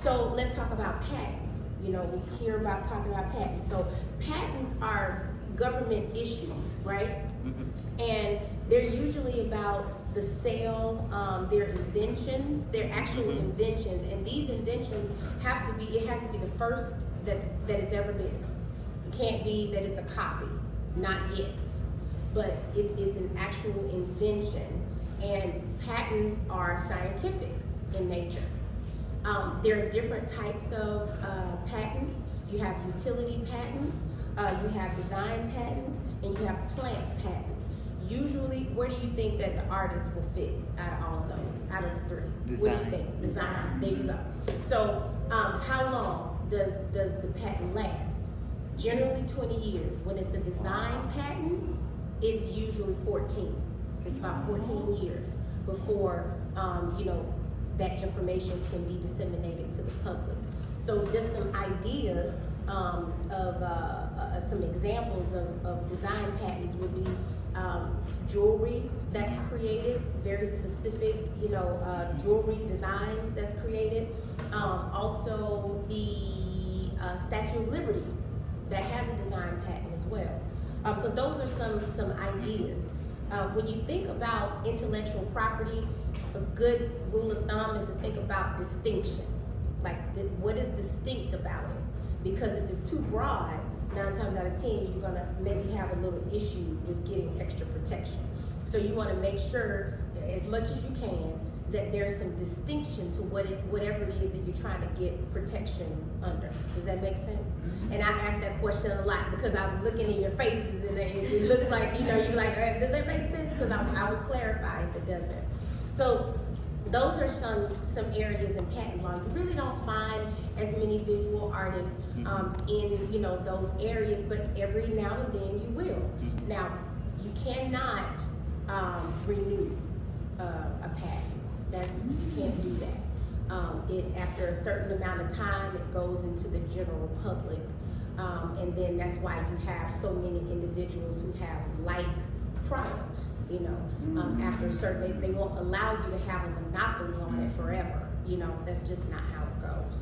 So let's talk about patents. You know, we hear about talking about patents. So patents are government issued, right? And they're usually about the sale, their inventions, their actual inventions, and these inventions have to be, it has to be the first that it's ever been. It can't be that it's a copy, not yet, but it's an actual invention, and patents are scientific in nature. There are different types of patents. You have utility patents, you have design patents, and you have plant patents. Usually, where do you think that the artist will fit out of all of those, out of the three? Design. What do you think? Design. There you go. So, how long does the patent last? Generally 20 years. When it's the design patent, it's usually 14. It's about 14 years before, you know, that information can be disseminated to the public. So just some ideas of some examples of design patents would be jewelry that's created, very specific, you know, jewelry designs that's created. Also the Statue of Liberty that has a design patent as well. So those are some ideas. When you think about intellectual property, a good rule of thumb is to think about distinction. Like, what is distinct about it? Because if it's too broad, 9 times out of 10, you're gonna maybe have a little issue with getting extra protection. So you wanna make sure, as much as you can, that there's some distinction to whatever it is that you're trying to get protection under. Does that make sense? And I ask that question a lot because I'm looking in your faces and it looks like, you know, you're like, does that make sense? Because I will clarify if it doesn't. So those are some areas in patent law. You really don't find as many visual artists in, you know, those areas, but every now and then you will. Now, you cannot renew a patent. You can't do that. After a certain amount of time, it goes into the general public, and then that's why you have so many individuals who have like products. You know, after a certain, they won't allow you to have a monopoly on it forever. You know, that's just not how it goes.